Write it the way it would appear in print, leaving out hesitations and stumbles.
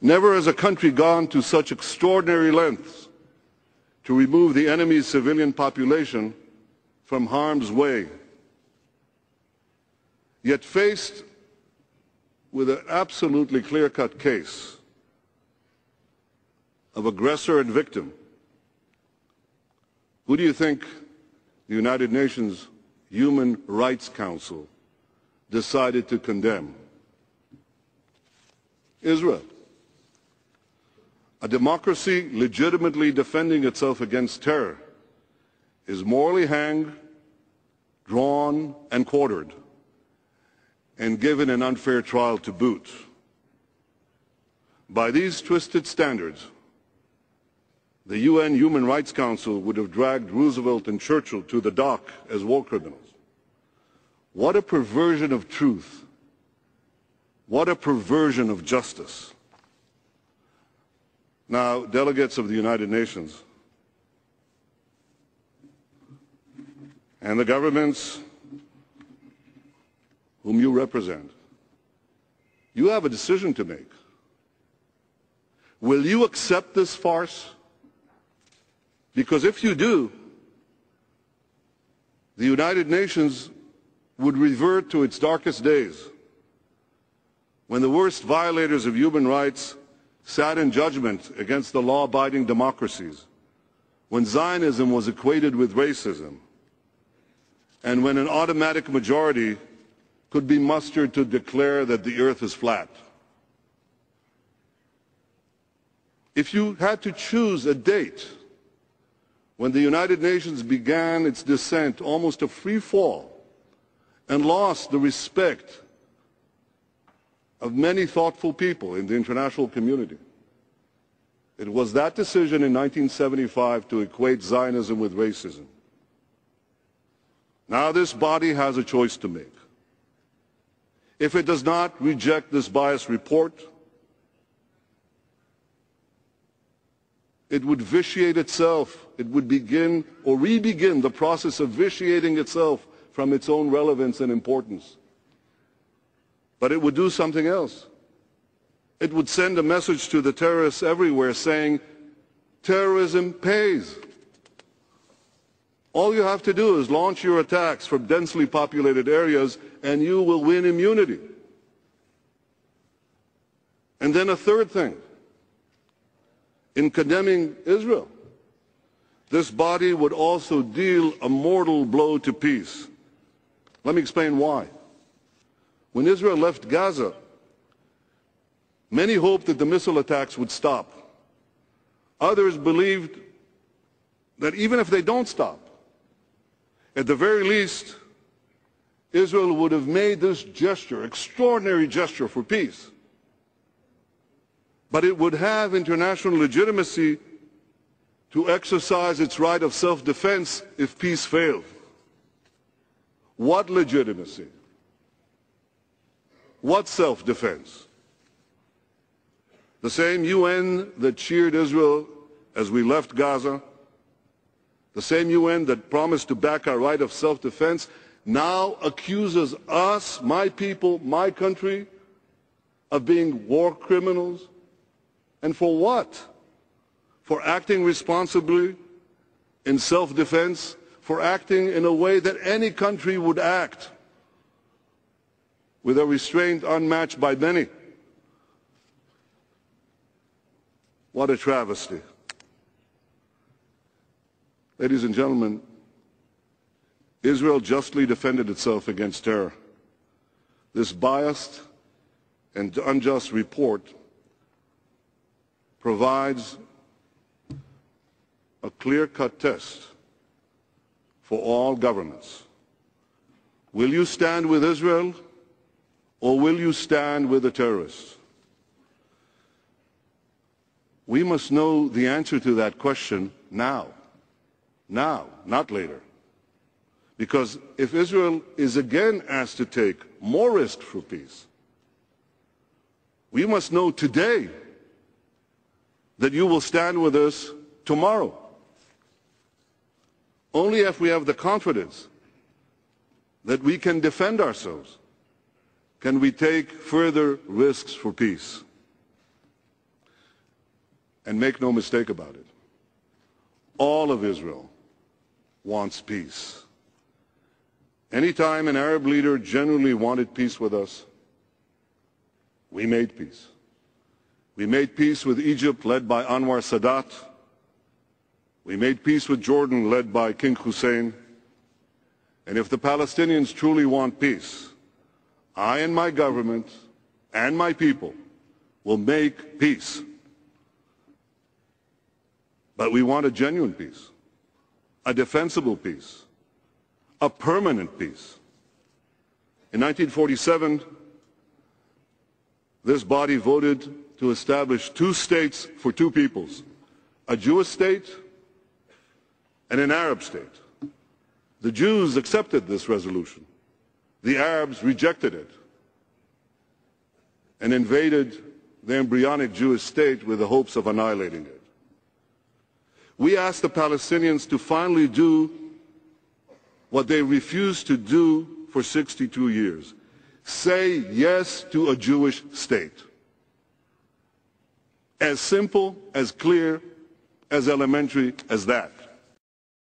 Never has a country gone to such extraordinary lengths to remove the enemy's civilian population from harm's way. Yet faced with an absolutely clear-cut case of aggressor and victim, who do you think the United Nations Human Rights Council decided to condemn? Israel. A democracy legitimately defending itself against terror is morally hanged, drawn, and quartered, and given an unfair trial to boot. By these twisted standards, the UN Human Rights Council would have dragged Roosevelt and Churchill to the dock as war criminals. What a perversion of truth. What a perversion of justice. Now, delegates of the United Nations and the governments whom you represent, you have a decision to make. Will you accept this farce? Because if you do, the United Nations would revert to its darkest days, when the worst violators of human rights sat in judgment against the law-abiding democracies, when Zionism was equated with racism, and when an automatic majority could be mustered to declare that the earth is flat. If you had to choose a date when the United Nations began its descent, almost a free fall, and lost the respect of many thoughtful people in the international community, it was that decision in 1975 to equate Zionism with racism. Now this body has a choice to make. If it does not reject this biased report, it would vitiate itself. It would begin or re-begin the process of vitiating itself from its own relevance and importance. But it would do something else. It would send a message to the terrorists everywhere saying, terrorism pays. All you have to do is launch your attacks from densely populated areas and you will win immunity. And then a third thing. In condemning Israel, this body would also deal a mortal blow to peace. Let me explain why. When Israel left Gaza, many hoped that the missile attacks would stop. Others believed that even if they don't stop, at the very least, Israel would have made this gesture, extraordinary gesture for peace. But it would have international legitimacy to exercise its right of self-defense if peace failed. What legitimacy? What self-defense? The same UN that cheered Israel as we left Gaza, the same UN that promised to back our right of self-defense, now accuses us, my people, my country, of being war criminals. And for what? For acting responsibly in self-defense, for acting in a way that any country would act, with a restraint unmatched by many. What a travesty. Ladies and gentlemen, Israel justly defended itself against terror. This biased and unjust report provides a clear-cut test for all governments. Will you stand with Israel, or will you stand with the terrorists? We must know the answer to that question now. Now, not later. Because if Israel is again asked to take more risk for peace, we must know today that you will stand with us tomorrow. Only if we have the confidence that we can defend ourselves can we take further risks for peace. And make no mistake about it, all of Israel wants peace. Anytime an Arab leader genuinely wanted peace with us, we made peace. We made peace with Egypt, led by Anwar Sadat. We made peace with Jordan, led by King Hussein. And if the Palestinians truly want peace, I and my government and my people will make peace. But we want a genuine peace, a defensible peace, a permanent peace. In 1947, this body voted to establish two states for two peoples, a Jewish state and an Arab state. The Jews accepted this resolution. The Arabs rejected it and invaded the embryonic Jewish state with the hopes of annihilating it. We asked the Palestinians to finally do what they refused to do for 62 years. Say yes to a Jewish state. As simple, as clear, as elementary as that.